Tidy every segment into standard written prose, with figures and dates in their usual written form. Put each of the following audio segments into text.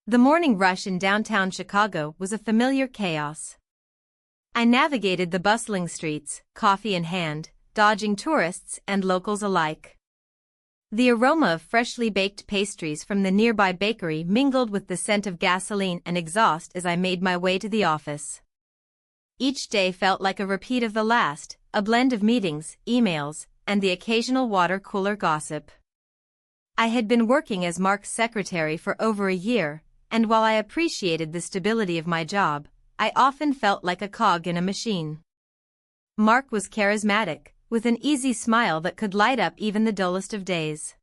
The morning rush in downtown Chicago was a familiar chaos. I navigated the bustling streets, coffee in hand, dodging tourists and locals alike. The aroma of freshly baked pastries from the nearby bakery mingled with the scent of gasoline and exhaust as I made my way to the office. Each day felt like a repeat of the last, a blend of meetings, emails, and the occasional water cooler gossip. I had been working as Mark's secretary for over a year, and while I appreciated the stability of my job, I often felt like a cog in a machine. Mark was charismatic, with an easy smile that could light up even the dullest of days.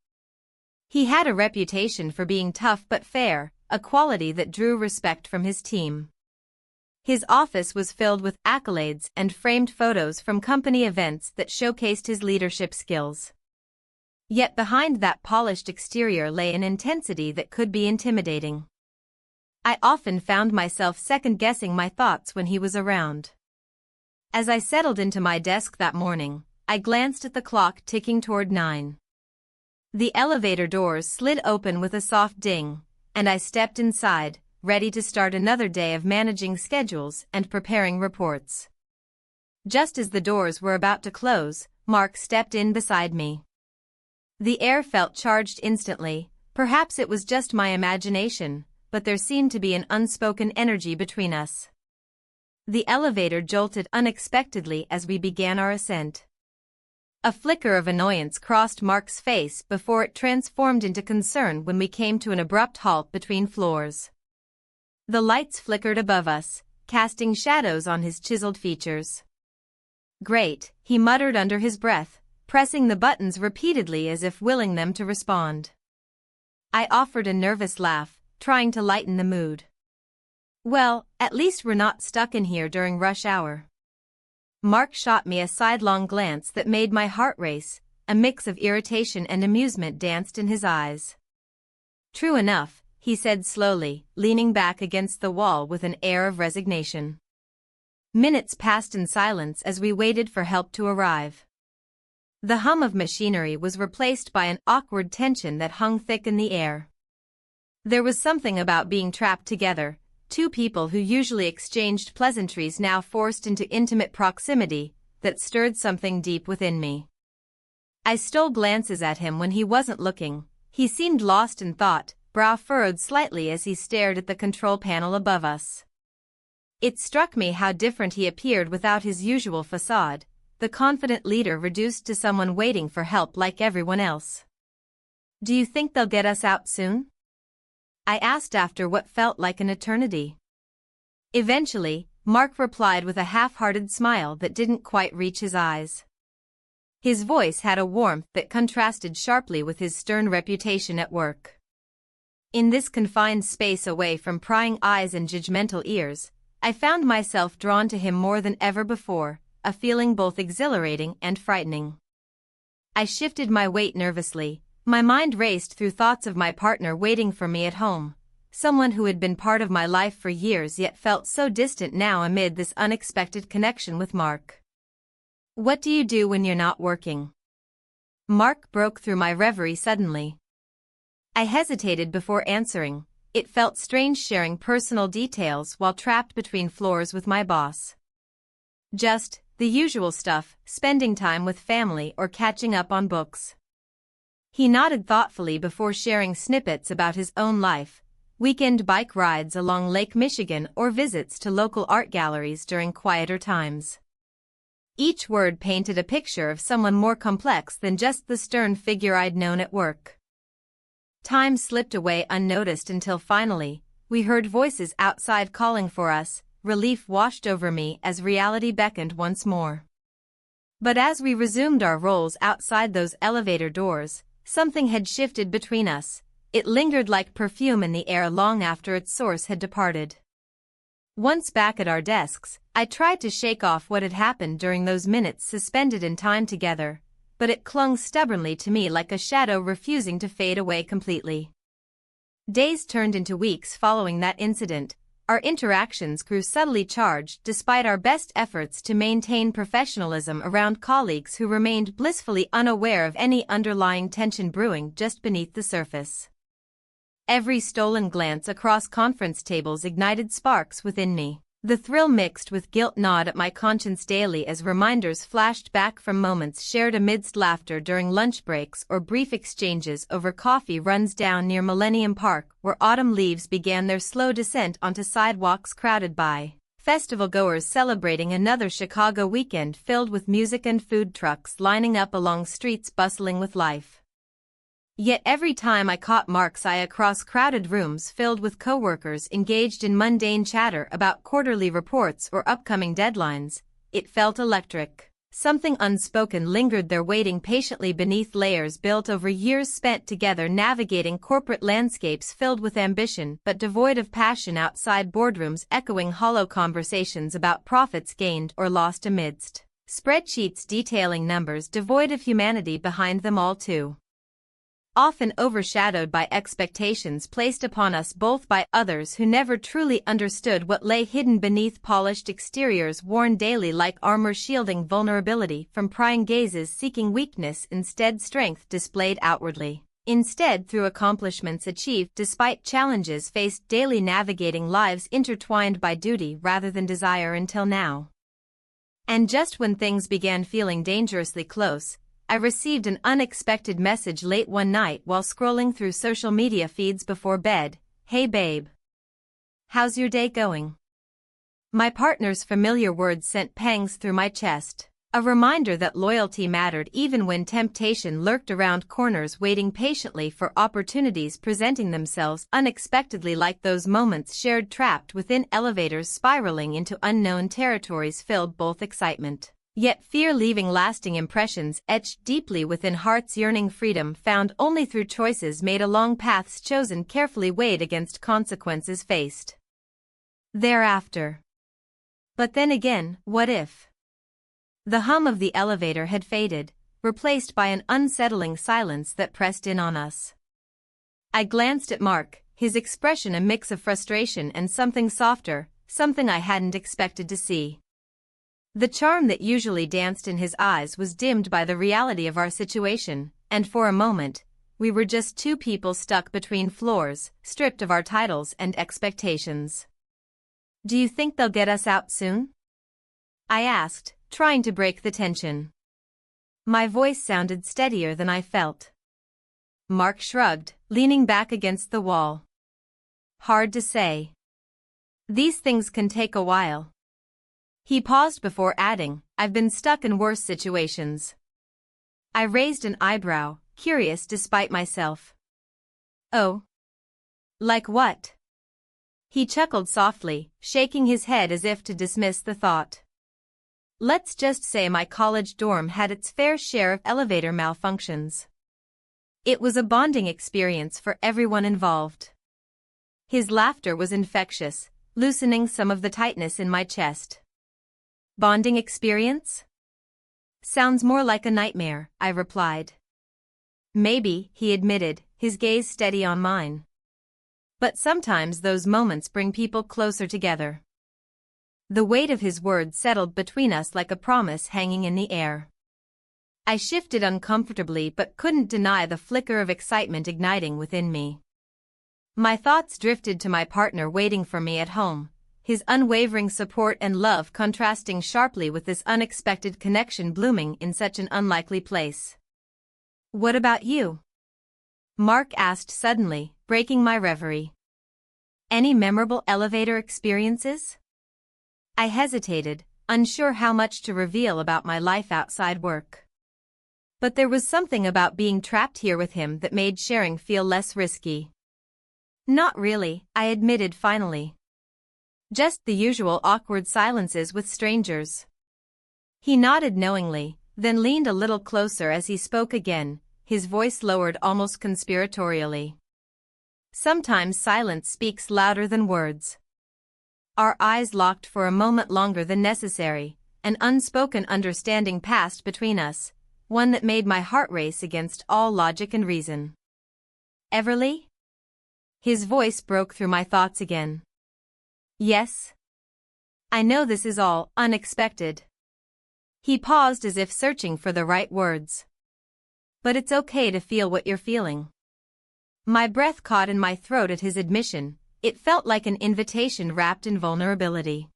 He had a reputation for being tough but fair, a quality that drew respect from his team. His office was filled with accolades and framed photos from company events that showcased his leadership skills. Yet behind that polished exterior lay an intensity that could be intimidating. I often found myself second-guessing my thoughts when he was around. As I settled into my desk that morning, I glanced at the clock ticking toward 9. The elevator doors slid open with a soft ding, and I stepped inside, ready to start another day of managing schedules and preparing reports. Just as the doors were about to close, Mark stepped in beside me. The air felt charged instantly. Perhaps it was just my imagination, but there seemed to be an unspoken energy between us. The elevator jolted unexpectedly as we began our ascent. A flicker of annoyance crossed Mark's face before it transformed into concern when we came to an abrupt halt between floors. The lights flickered above us, casting shadows on his chiseled features. "Great," he muttered under his breath, pressing the buttons repeatedly as if willing them to respond. I offered a nervous laugh, trying to lighten the mood. "Well, at least we're not stuck in here during rush hour." Mark shot me a sidelong glance that made my heart race. A mix of irritation and amusement danced in his eyes. "True enough," he said slowly, leaning back against the wall with an air of resignation. Minutes passed in silence as we waited for help to arrive. The hum of machinery was replaced by an awkward tension that hung thick in the air. There was something about being trapped together, two people who usually exchanged pleasantries now forced into intimate proximity, that stirred something deep within me. I stole glances at him when he wasn't looking. He seemed lost in thought, brow furrowed slightly as he stared at the control panel above us. It struck me how different he appeared without his usual facade, the confident leader reduced to someone waiting for help like everyone else. "Do you think they'll get us out soon?" I asked after what felt like an eternity. Eventually, Mark replied with a half-hearted smile that didn't quite reach his eyes. His voice had a warmth that contrasted sharply with his stern reputation at work. In this confined space away from prying eyes and judgmental ears, I found myself drawn to him more than ever before, a feeling both exhilarating and frightening. I shifted my weight nervously. My mind raced through thoughts of my partner waiting for me at home, someone who had been part of my life for years yet felt so distant now amid this unexpected connection with Mark. "What do you do when you're not working?" Mark broke through my reverie suddenly. I hesitated before answering. It felt strange sharing personal details while trapped between floors with my boss. "Just the usual stuff, spending time with family or catching up on books." He nodded thoughtfully before sharing snippets about his own life, weekend bike rides along Lake Michigan or visits to local art galleries during quieter times. Each word painted a picture of someone more complex than just the stern figure I'd known at work. Time slipped away unnoticed until finally, we heard voices outside calling for us. Relief washed over me as reality beckoned once more. But as we resumed our roles outside those elevator doors, something had shifted between us. It lingered like perfume in the air long after its source had departed. Once back at our desks, I tried to shake off what had happened during those minutes suspended in time together, but it clung stubbornly to me like a shadow refusing to fade away completely. Days turned into weeks following that incident. Our interactions grew subtly charged despite our best efforts to maintain professionalism around colleagues who remained blissfully unaware of any underlying tension brewing just beneath the surface. Every stolen glance across conference tables ignited sparks within me. The thrill mixed with guilt gnawed at my conscience daily as reminders flashed back from moments shared amidst laughter during lunch breaks or brief exchanges over coffee runs down near Millennium Park, where autumn leaves began their slow descent onto sidewalks crowded by festival-goers celebrating another Chicago weekend filled with music and food trucks lining up along streets bustling with life. Yet every time I caught Mark's eye across crowded rooms filled with coworkers engaged in mundane chatter about quarterly reports or upcoming deadlines, it felt electric. Something unspoken lingered there, waiting patiently beneath layers built over years spent together navigating corporate landscapes filled with ambition but devoid of passion, outside boardrooms echoing hollow conversations about profits gained or lost amidst spreadsheets detailing numbers devoid of humanity behind them all, too often overshadowed by expectations placed upon us both by others who never truly understood what lay hidden beneath polished exteriors worn daily like armor shielding vulnerability from prying gazes seeking weakness, instead strength displayed outwardly. Instead, through accomplishments achieved despite challenges faced daily, navigating lives intertwined by duty rather than desire until now. And just when things began feeling dangerously close, I received an unexpected message late one night while scrolling through social media feeds before bed. "Hey babe. How's your day going?" My partner's familiar words sent pangs through my chest. A reminder that loyalty mattered even when temptation lurked around corners, waiting patiently for opportunities presenting themselves unexpectedly, like those moments shared trapped within elevators spiraling into unknown territories filled both excitement yet fear, leaving lasting impressions etched deeply within hearts yearning freedom found only through choices made along paths chosen carefully, weighed against consequences faced thereafter. But then again, what if the hum of the elevator had faded, replaced by an unsettling silence that pressed in on us? I glanced at Mark, his expression a mix of frustration and something softer, something I hadn't expected to see. The charm that usually danced in his eyes was dimmed by the reality of our situation, and for a moment, we were just two people stuck between floors, stripped of our titles and expectations. "Do you think they'll get us out soon?" I asked, trying to break the tension. My voice sounded steadier than I felt. Mark shrugged, leaning back against the wall. "Hard to say. These things can take a while." He paused before adding, "I've been stuck in worse situations." I raised an eyebrow, curious despite myself. "Oh? Like what?" He chuckled softly, shaking his head as if to dismiss the thought. "Let's just say my college dorm had its fair share of elevator malfunctions. It was a bonding experience for everyone involved." His laughter was infectious, loosening some of the tightness in my chest. "Bonding experience? Sounds more like a nightmare," I replied. "Maybe," he admitted, his gaze steady on mine. "But sometimes those moments bring people closer together." The weight of his words settled between us like a promise hanging in the air. I shifted uncomfortably but couldn't deny the flicker of excitement igniting within me. My thoughts drifted to my partner waiting for me at home, his unwavering support and love contrasting sharply with this unexpected connection blooming in such an unlikely place. "What about you?" Mark asked suddenly, breaking my reverie. "Any memorable elevator experiences?" I hesitated, unsure how much to reveal about my life outside work. But there was something about being trapped here with him that made sharing feel less risky. "Not really," I admitted finally. "Just the usual awkward silences with strangers." He nodded knowingly, then leaned a little closer as he spoke again, his voice lowered almost conspiratorially. "Sometimes silence speaks louder than words." Our eyes locked for a moment longer than necessary, an unspoken understanding passed between us, one that made my heart race against all logic and reason. "Everly?" His voice broke through my thoughts again. "Yes? I know this is all unexpected." He paused as if searching for the right words. "But it's okay to feel what you're feeling. My breath caught in my throat at his admission. It felt like an invitation wrapped in vulnerability.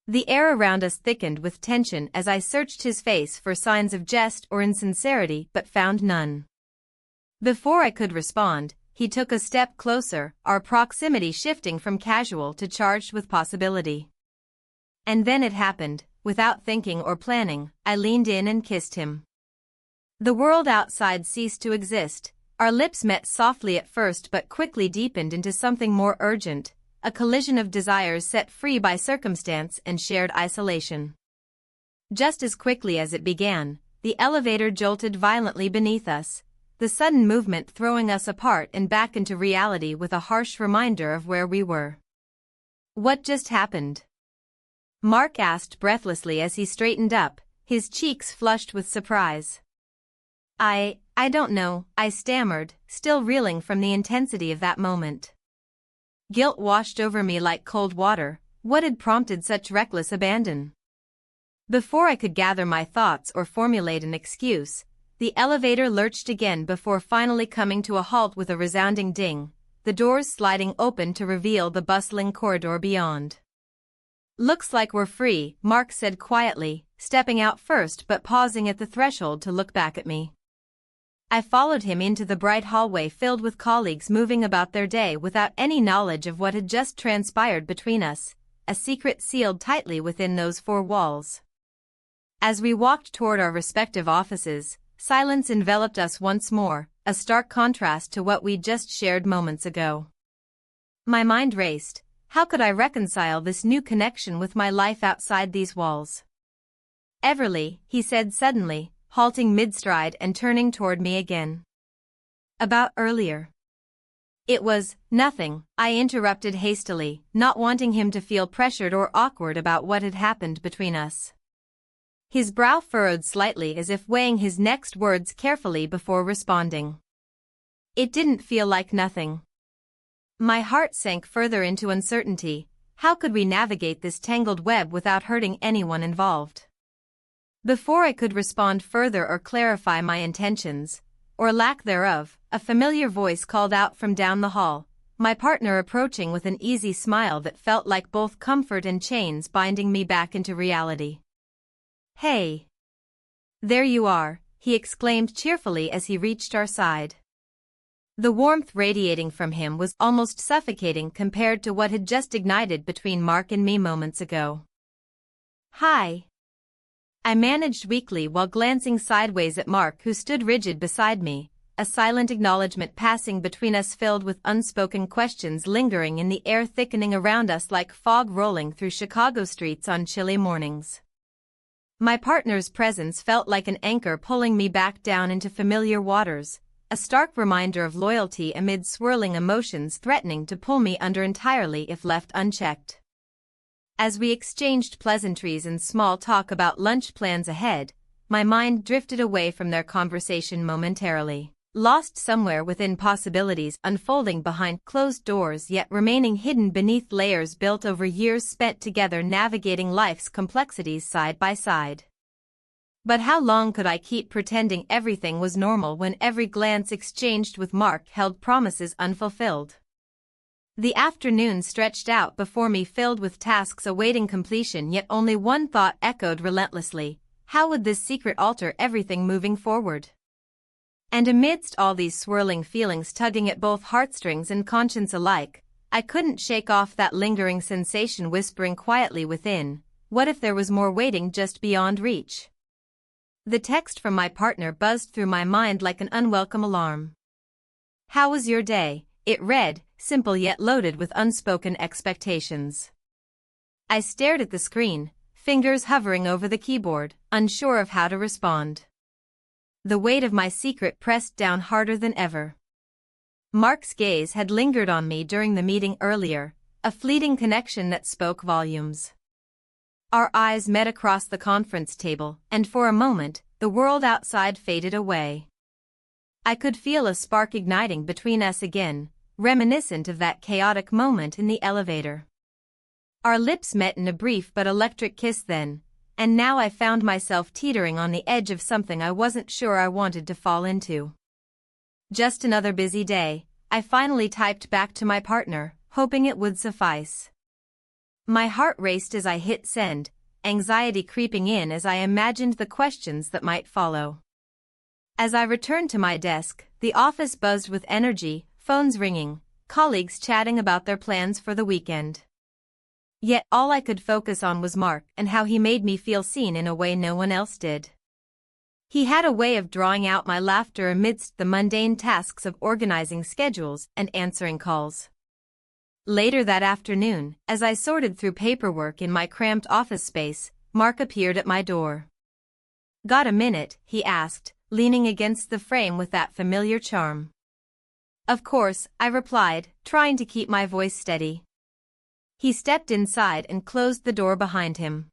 The air around us thickened with tension as I searched his face for signs of jest or insincerity but found none. Before I could respond, he took a step closer, our proximity shifting from casual to charged with possibility. And then it happened. Without thinking or planning, I leaned in and kissed him. The world outside ceased to exist. Our lips met softly at first but quickly deepened into something more urgent, a collision of desires set free by circumstance and shared isolation. Just as quickly as it began, the elevator jolted violently beneath us, the sudden movement throwing us apart and back into reality with a harsh reminder of where we were. "What just happened?" Mark asked breathlessly as he straightened up, his cheeks flushed with surprise. I don't know," I stammered, still reeling from the intensity of that moment. Guilt washed over me like cold water. What had prompted such reckless abandon? Before I could gather my thoughts or formulate an excuse, the elevator lurched again before finally coming to a halt with a resounding ding, the doors sliding open to reveal the bustling corridor beyond. "Looks like we're free," Mark said quietly, stepping out first but pausing at the threshold to look back at me. I followed him into the bright hallway filled with colleagues moving about their day without any knowledge of what had just transpired between us, a secret sealed tightly within those four walls. As we walked toward our respective offices, silence enveloped us once more, a stark contrast to what we'd just shared moments ago. My mind raced. How could I reconcile this new connection with my life outside these walls? "Everly," he said suddenly, halting mid-stride and turning toward me again. "About earlier." "It was nothing," I interrupted hastily, not wanting him to feel pressured or awkward about what had happened between us. His brow furrowed slightly as if weighing his next words carefully before responding. "It didn't feel like nothing." My heart sank further into uncertainty. How could we navigate this tangled web without hurting anyone involved? Before I could respond further or clarify my intentions, or lack thereof, a familiar voice called out from down the hall, my partner approaching with an easy smile that felt like both comfort and chains binding me back into reality. "Hey! There you are," he exclaimed cheerfully as he reached our side. The warmth radiating from him was almost suffocating compared to what had just ignited between Mark and me moments ago. "Hi," I managed weakly while glancing sideways at Mark, who stood rigid beside me, a silent acknowledgement passing between us filled with unspoken questions lingering in the air, thickening around us like fog rolling through Chicago streets on chilly mornings. My partner's presence felt like an anchor pulling me back down into familiar waters, a stark reminder of loyalty amid swirling emotions threatening to pull me under entirely if left unchecked. As we exchanged pleasantries and small talk about lunch plans ahead, my mind drifted away from their conversation momentarily, lost somewhere within possibilities unfolding behind closed doors yet remaining hidden beneath layers built over years spent together navigating life's complexities side by side. But how long could I keep pretending everything was normal when every glance exchanged with Mark held promises unfulfilled? The afternoon stretched out before me filled with tasks awaiting completion, yet only one thought echoed relentlessly: how would this secret alter everything moving forward? And amidst all these swirling feelings tugging at both heartstrings and conscience alike, I couldn't shake off that lingering sensation whispering quietly within: what if there was more waiting just beyond reach? The text from my partner buzzed through my mind like an unwelcome alarm. "How was your day?" it read, simple yet loaded with unspoken expectations. I stared at the screen, fingers hovering over the keyboard, unsure of how to respond. The weight of my secret pressed down harder than ever. Mark's gaze had lingered on me during the meeting earlier, a fleeting connection that spoke volumes. Our eyes met across the conference table, and for a moment, the world outside faded away. I could feel a spark igniting between us again, reminiscent of that chaotic moment in the elevator. Our lips met in a brief but electric kiss then, and now I found myself teetering on the edge of something I wasn't sure I wanted to fall into. Just another busy day, I finally typed back to my partner, hoping it would suffice. My heart raced as I hit send, anxiety creeping in as I imagined the questions that might follow. As I returned to my desk, the office buzzed with energy, phones ringing, colleagues chatting about their plans for the weekend. Yet all I could focus on was Mark and how he made me feel seen in a way no one else did. He had a way of drawing out my laughter amidst the mundane tasks of organizing schedules and answering calls. Later that afternoon, as I sorted through paperwork in my cramped office space, Mark appeared at my door. "Got a minute?" he asked, leaning against the frame with that familiar charm. "Of course," I replied, trying to keep my voice steady. He stepped inside and closed the door behind him.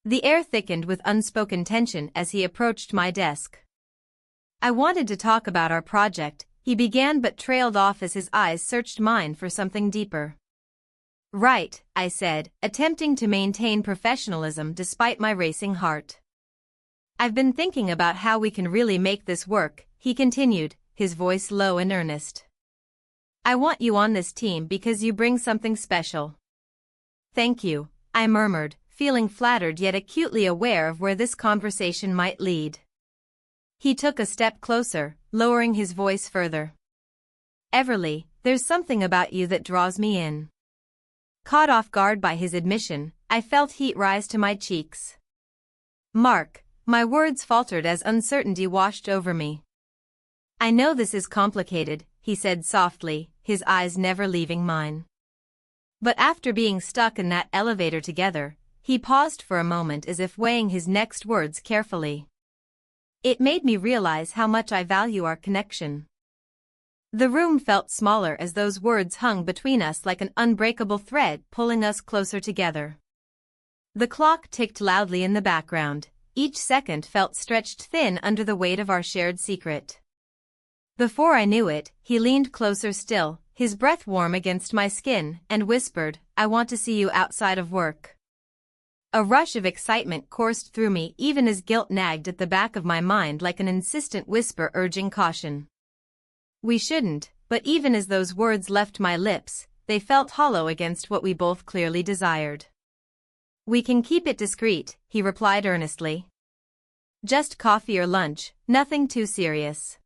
The air thickened with unspoken tension as he approached my desk. "I wanted to talk about our project," he began but trailed off as his eyes searched mine for something deeper. "Right," I said, attempting to maintain professionalism despite my racing heart. "I've been thinking about how we can really make this work," he continued, his voice low and earnest. "I want you on this team because you bring something special." "Thank you," I murmured, feeling flattered yet acutely aware of where this conversation might lead. He took a step closer, lowering his voice further. "Everly, there's something about you that draws me in." Caught off guard by his admission, I felt heat rise to my cheeks. "Mark," my words faltered as uncertainty washed over me. "I know this is complicated," he said softly, his eyes never leaving mine. But after being stuck in that elevator together, he paused for a moment as if weighing his next words carefully. It made me realize how much I value our connection. The room felt smaller as those words hung between us like an unbreakable thread pulling us closer together. The clock ticked loudly in the background, each second felt stretched thin under the weight of our shared secret. Before I knew it, he leaned closer still, his breath warm against my skin, and whispered, "I want to see you outside of work." A rush of excitement coursed through me even as guilt nagged at the back of my mind like an insistent whisper urging caution. We shouldn't, but even as those words left my lips, they felt hollow against what we both clearly desired. "We can keep it discreet," he replied earnestly. "Just coffee or lunch, nothing too serious."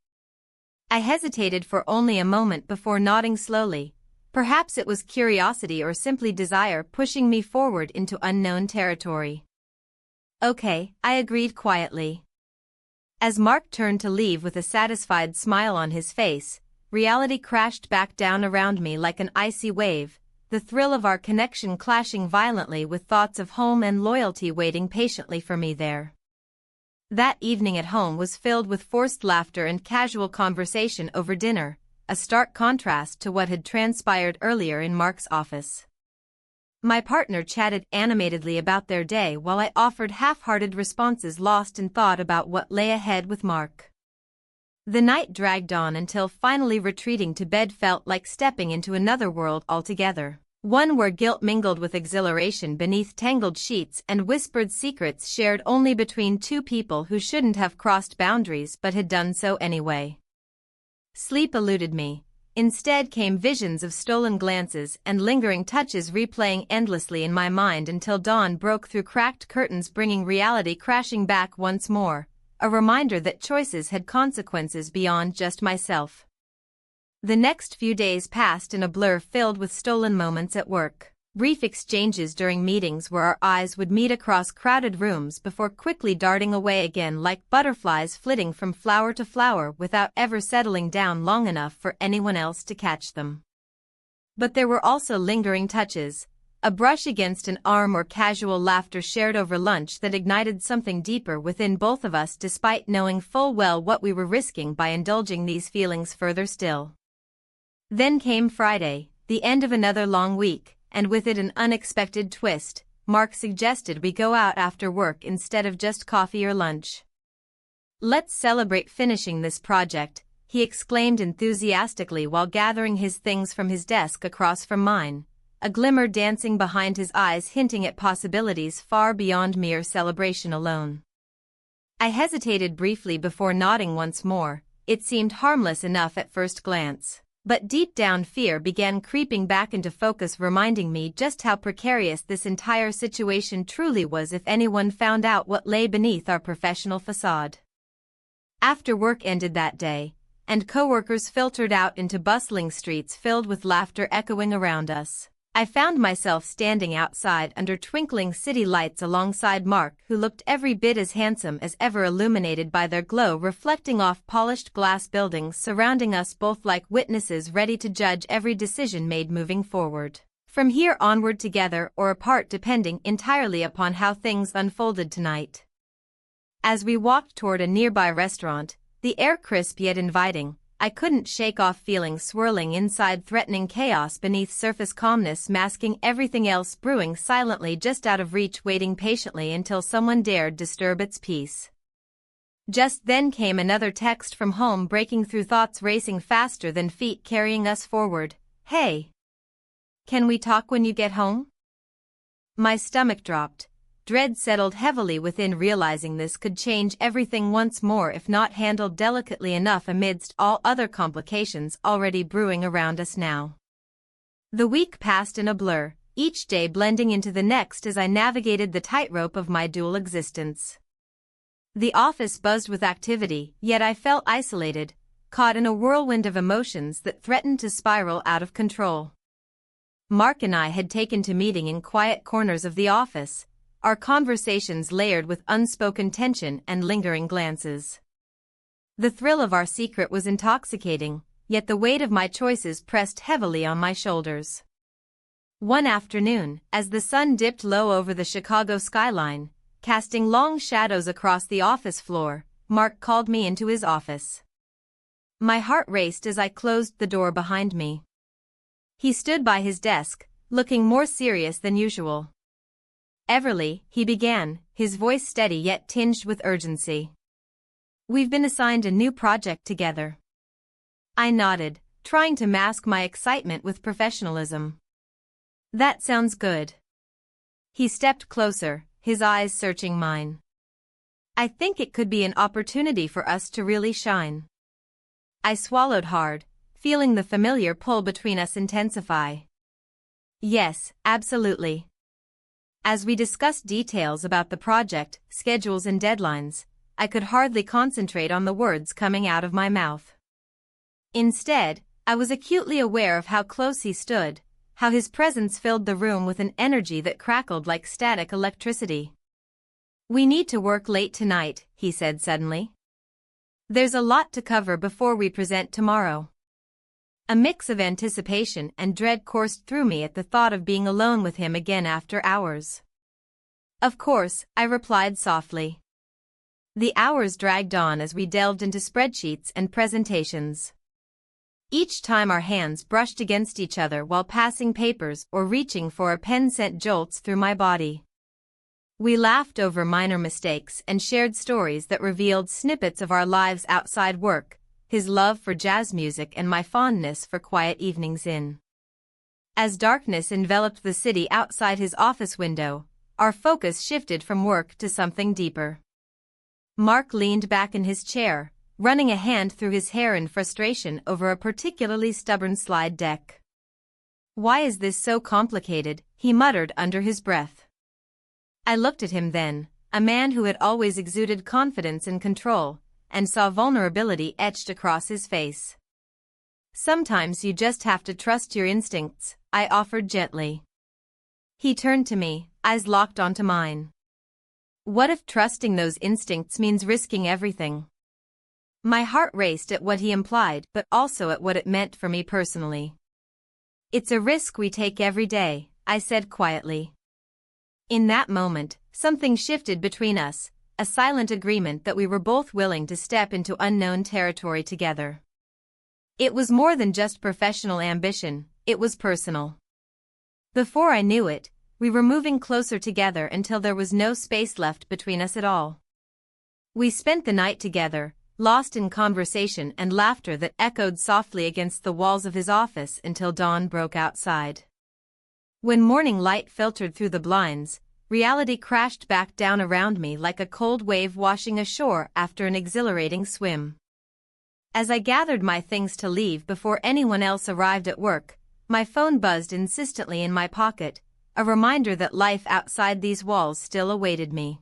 I hesitated for only a moment before nodding slowly. Perhaps it was curiosity or simply desire pushing me forward into unknown territory. "Okay," I agreed quietly. As Mark turned to leave with a satisfied smile on his face, reality crashed back down around me like an icy wave, the thrill of our connection clashing violently with thoughts of home and loyalty waiting patiently for me there. That evening at home was filled with forced laughter and casual conversation over dinner, a stark contrast to what had transpired earlier in Mark's office. My partner chatted animatedly about their day while I offered half-hearted responses lost in thought about what lay ahead with Mark. The night dragged on until finally retreating to bed felt like stepping into another world altogether, one where guilt mingled with exhilaration beneath tangled sheets and whispered secrets shared only between two people who shouldn't have crossed boundaries but had done so anyway. Sleep eluded me. Instead came visions of stolen glances and lingering touches replaying endlessly in my mind until dawn broke through cracked curtains bringing reality crashing back once more, a reminder that choices had consequences beyond just myself. The next few days passed in a blur filled with stolen moments at work. Brief exchanges during meetings where our eyes would meet across crowded rooms before quickly darting away again like butterflies flitting from flower to flower without ever settling down long enough for anyone else to catch them. But there were also lingering touches, a brush against an arm or casual laughter shared over lunch that ignited something deeper within both of us despite knowing full well what we were risking by indulging these feelings further still. Then came Friday, the end of another long week, and with it an unexpected twist. Mark suggested we go out after work instead of just coffee or lunch. "Let's celebrate finishing this project," he exclaimed enthusiastically while gathering his things from his desk across from mine, a glimmer dancing behind his eyes hinting at possibilities far beyond mere celebration alone. I hesitated briefly before nodding once more. It seemed harmless enough at first glance. But deep down fear began creeping back into focus, reminding me just how precarious this entire situation truly was if anyone found out what lay beneath our professional facade. After work ended that day, and coworkers filtered out into bustling streets filled with laughter echoing around us, I found myself standing outside under twinkling city lights alongside Mark, who looked every bit as handsome as ever, illuminated by their glow reflecting off polished glass buildings surrounding us, both like witnesses ready to judge every decision made moving forward. From here onward, together or apart, depending entirely upon how things unfolded tonight. As we walked toward a nearby restaurant, the air crisp yet inviting, I couldn't shake off feelings swirling inside, threatening chaos beneath surface calmness, masking everything else brewing silently just out of reach, waiting patiently until someone dared disturb its peace. Just then came another text from home, breaking through thoughts racing faster than feet carrying us forward. "Hey. Can we talk when you get home?" My stomach dropped. Dread settled heavily within, realizing this could change everything once more if not handled delicately enough amidst all other complications already brewing around us now. The week passed in a blur, each day blending into the next as I navigated the tightrope of my dual existence. The office buzzed with activity, yet I felt isolated, caught in a whirlwind of emotions that threatened to spiral out of control. Mark and I had taken to meeting in quiet corners of the office, our conversations layered with unspoken tension and lingering glances. The thrill of our secret was intoxicating, yet the weight of my choices pressed heavily on my shoulders. One afternoon, as the sun dipped low over the Chicago skyline, casting long shadows across the office floor, Mark called me into his office. My heart raced as I closed the door behind me. He stood by his desk, looking more serious than usual. "Everly," he began, his voice steady yet tinged with urgency. "We've been assigned a new project together." I nodded, trying to mask my excitement with professionalism. "That sounds good." He stepped closer, his eyes searching mine. "I think it could be an opportunity for us to really shine." I swallowed hard, feeling the familiar pull between us intensify. "Yes, absolutely." As we discussed details about the project, schedules and deadlines, I could hardly concentrate on the words coming out of my mouth. Instead, I was acutely aware of how close he stood, how his presence filled the room with an energy that crackled like static electricity. "We need to work late tonight," he said suddenly. "There's a lot to cover before we present tomorrow." A mix of anticipation and dread coursed through me at the thought of being alone with him again after hours. "Of course," I replied softly. The hours dragged on as we delved into spreadsheets and presentations. Each time our hands brushed against each other while passing papers or reaching for a pen sent jolts through my body. We laughed over minor mistakes and shared stories that revealed snippets of our lives outside work, his love for jazz music and my fondness for quiet evenings in. As darkness enveloped the city outside his office window, our focus shifted from work to something deeper. Mark leaned back in his chair, running a hand through his hair in frustration over a particularly stubborn slide deck. "Why is this so complicated?" he muttered under his breath. I looked at him then, a man who had always exuded confidence and control, and saw vulnerability etched across his face. "Sometimes you just have to trust your instincts," I offered gently. He turned to me, eyes locked onto mine. "What if trusting those instincts means risking everything?" My heart raced at what he implied, but also at what it meant for me personally. "It's a risk we take every day," I said quietly. In that moment, something shifted between us, a silent agreement that we were both willing to step into unknown territory together. It was more than just professional ambition, it was personal. Before I knew it, we were moving closer together until there was no space left between us at all. We spent the night together, lost in conversation and laughter that echoed softly against the walls of his office until dawn broke outside. When morning light filtered through the blinds, reality crashed back down around me like a cold wave washing ashore after an exhilarating swim. As I gathered my things to leave before anyone else arrived at work, my phone buzzed insistently in my pocket, a reminder that life outside these walls still awaited me.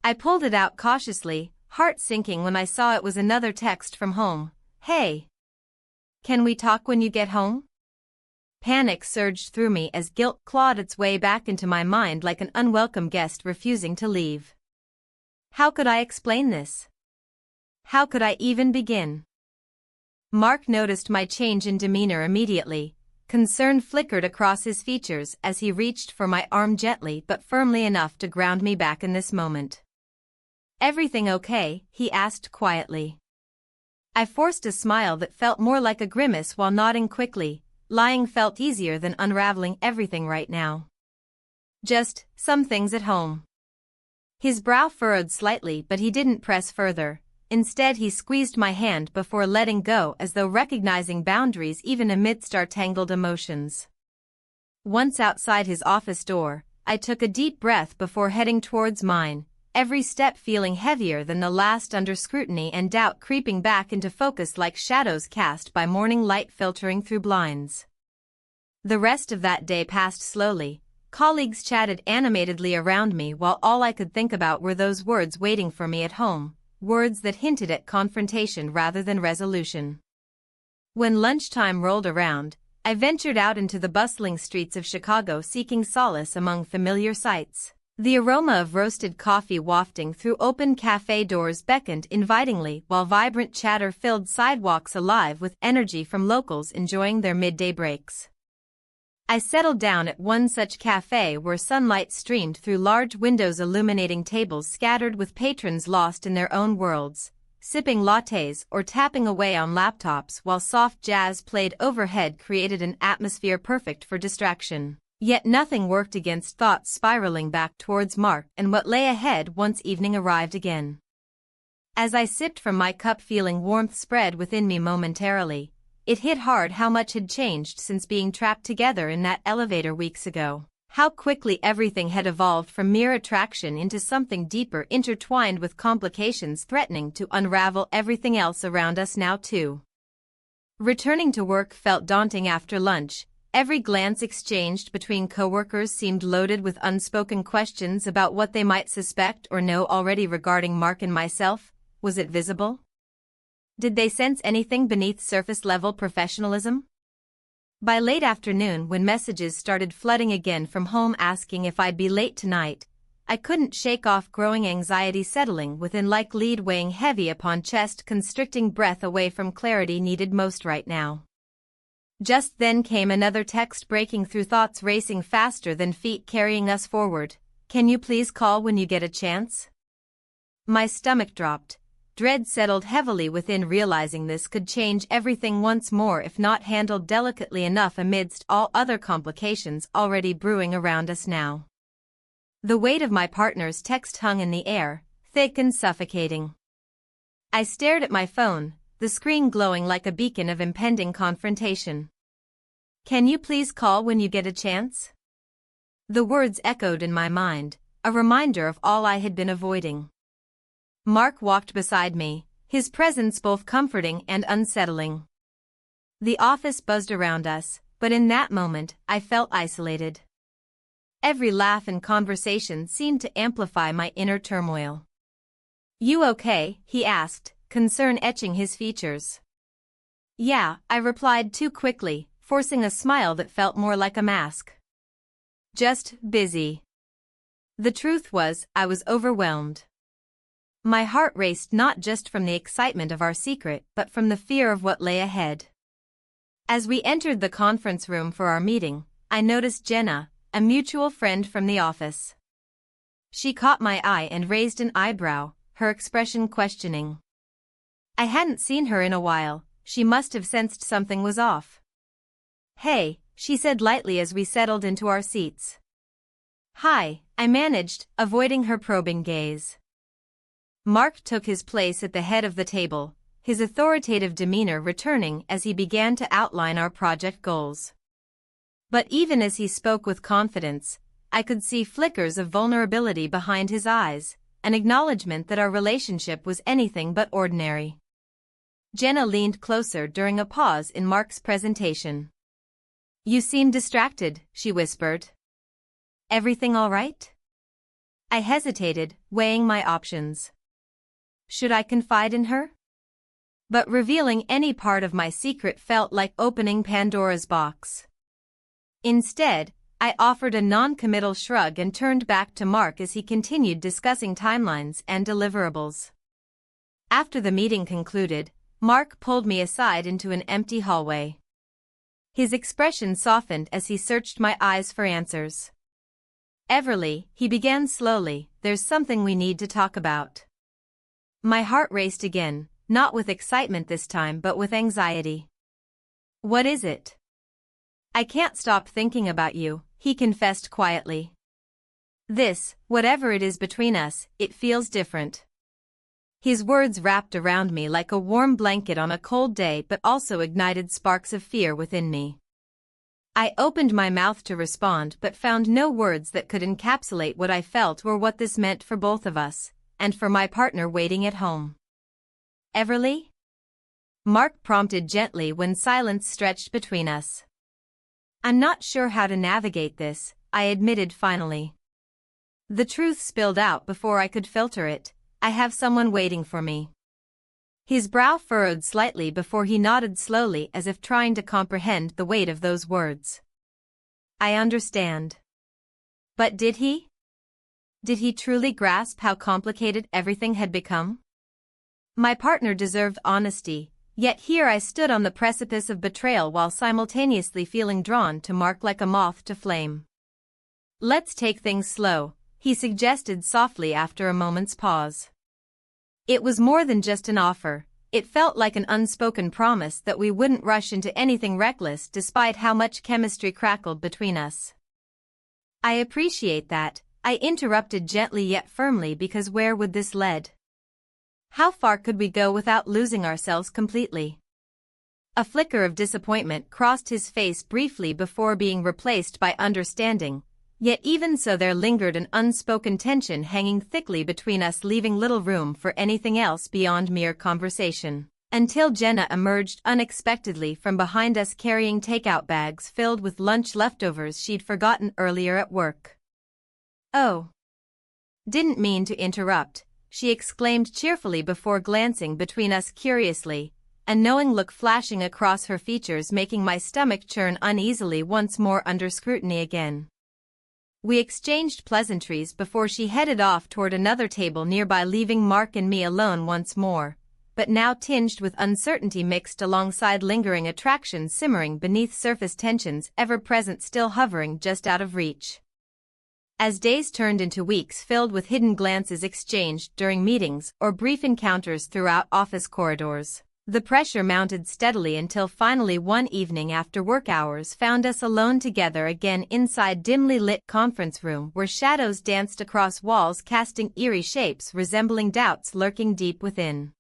I pulled it out cautiously, heart sinking when I saw it was another text from home. "Hey. Can we talk when you get home?" Panic surged through me as guilt clawed its way back into my mind like an unwelcome guest refusing to leave. How could I explain this? How could I even begin? Mark noticed my change in demeanor immediately. Concern flickered across his features as he reached for my arm gently but firmly enough to ground me back in this moment. "Everything okay?" he asked quietly. I forced a smile that felt more like a grimace while nodding quickly. Lying felt easier than unraveling everything right now. "Just some things at home." His brow furrowed slightly, but he didn't press further. Instead, he squeezed my hand before letting go, as though recognizing boundaries even amidst our tangled emotions. Once outside his office door, I took a deep breath before heading towards mine, every step feeling heavier than the last under scrutiny and doubt creeping back into focus like shadows cast by morning light filtering through blinds. The rest of that day passed slowly. Colleagues chatted animatedly around me while all I could think about were those words waiting for me at home. Words that hinted at confrontation rather than resolution. When lunchtime rolled around, I ventured out into the bustling streets of Chicago seeking solace among familiar sights. The aroma of roasted coffee wafting through open cafe doors beckoned invitingly while vibrant chatter filled sidewalks alive with energy from locals enjoying their midday breaks. I settled down at one such cafe where sunlight streamed through large windows illuminating tables scattered with patrons lost in their own worlds, sipping lattes or tapping away on laptops while soft jazz played overhead created an atmosphere perfect for distraction. Yet nothing worked against thoughts spiraling back towards Mark and what lay ahead once evening arrived again. As I sipped from my cup feeling warmth spread within me momentarily, it hit hard how much had changed since being trapped together in that elevator weeks ago. How quickly everything had evolved from mere attraction into something deeper, intertwined with complications threatening to unravel everything else around us now too. Returning to work felt daunting after lunch. Every glance exchanged between coworkers seemed loaded with unspoken questions about what they might suspect or know already regarding Mark and myself. Was it visible? Did they sense anything beneath surface-level professionalism? By late afternoon, when messages started flooding again from home asking if I'd be late tonight, I couldn't shake off growing anxiety settling within like lead weighing heavy upon chest, constricting breath away from clarity needed most right now. Just then came another text breaking through thoughts racing faster than feet carrying us forward. "Can you please call when you get a chance?" My stomach dropped. Dread settled heavily within, realizing this could change everything once more if not handled delicately enough amidst all other complications already brewing around us now. The weight of my partner's text hung in the air, thick and suffocating. I stared at my phone, the screen glowing like a beacon of impending confrontation. "Can you please call when you get a chance?" The words echoed in my mind, a reminder of all I had been avoiding. Mark walked beside me, his presence both comforting and unsettling. The office buzzed around us, but in that moment, I felt isolated. Every laugh and conversation seemed to amplify my inner turmoil. "You okay?" he asked, concern etching his features. "Yeah," I replied too quickly, forcing a smile that felt more like a mask. "Just busy." The truth was, I was overwhelmed. My heart raced not just from the excitement of our secret but from the fear of what lay ahead. As we entered the conference room for our meeting, I noticed Jenna, a mutual friend from the office. She caught my eye and raised an eyebrow, her expression questioning. I hadn't seen her in a while. She must have sensed something was off. "Hey," she said lightly as we settled into our seats. "Hi," I managed, avoiding her probing gaze. Mark took his place at the head of the table, his authoritative demeanor returning as he began to outline our project goals. But even as he spoke with confidence, I could see flickers of vulnerability behind his eyes, an acknowledgement that our relationship was anything but ordinary. Jenna leaned closer during a pause in Mark's presentation. "You seem distracted," she whispered. "Everything all right?" I hesitated, weighing my options. Should I confide in her? But revealing any part of my secret felt like opening Pandora's box. Instead, I offered a non-committal shrug and turned back to Mark as he continued discussing timelines and deliverables. After the meeting concluded, Mark pulled me aside into an empty hallway. His expression softened as he searched my eyes for answers. "Everly," he began slowly, "there's something we need to talk about." My heart raced again, not with excitement this time but with anxiety. "What is it?" "I can't stop thinking about you," he confessed quietly. "This, whatever it is between us, it feels different." His words wrapped around me like a warm blanket on a cold day but also ignited sparks of fear within me. I opened my mouth to respond but found no words that could encapsulate what I felt or what this meant for both of us, and for my partner waiting at home. "Everly?" Mark prompted gently when silence stretched between us. "I'm not sure how to navigate this," I admitted finally. The truth spilled out before I could filter it. "I have someone waiting for me." His brow furrowed slightly before he nodded slowly as if trying to comprehend the weight of those words. "I understand." But did he? Did he truly grasp how complicated everything had become? My partner deserved honesty, yet here I stood on the precipice of betrayal while simultaneously feeling drawn to Mark like a moth to flame. "Let's take things slow," he suggested softly after a moment's pause. It was more than just an offer, it felt like an unspoken promise that we wouldn't rush into anything reckless despite how much chemistry crackled between us. "I appreciate that," I interrupted gently yet firmly, because where would this lead? How far could we go without losing ourselves completely? A flicker of disappointment crossed his face briefly before being replaced by understanding. Yet even so there lingered an unspoken tension hanging thickly between us, leaving little room for anything else beyond mere conversation. Until Jenna emerged unexpectedly from behind us carrying takeout bags filled with lunch leftovers she'd forgotten earlier at work. "Oh. Didn't mean to interrupt," she exclaimed cheerfully before glancing between us curiously, a knowing look flashing across her features making my stomach churn uneasily once more under scrutiny again. We exchanged pleasantries before she headed off toward another table nearby, leaving Mark and me alone once more, but now tinged with uncertainty mixed alongside lingering attraction simmering beneath surface tensions ever present, still hovering just out of reach. As days turned into weeks filled with hidden glances exchanged during meetings or brief encounters throughout office corridors, the pressure mounted steadily until finally one evening after work hours found us alone together again inside dimly lit conference room where shadows danced across walls casting eerie shapes resembling doubts lurking deep within.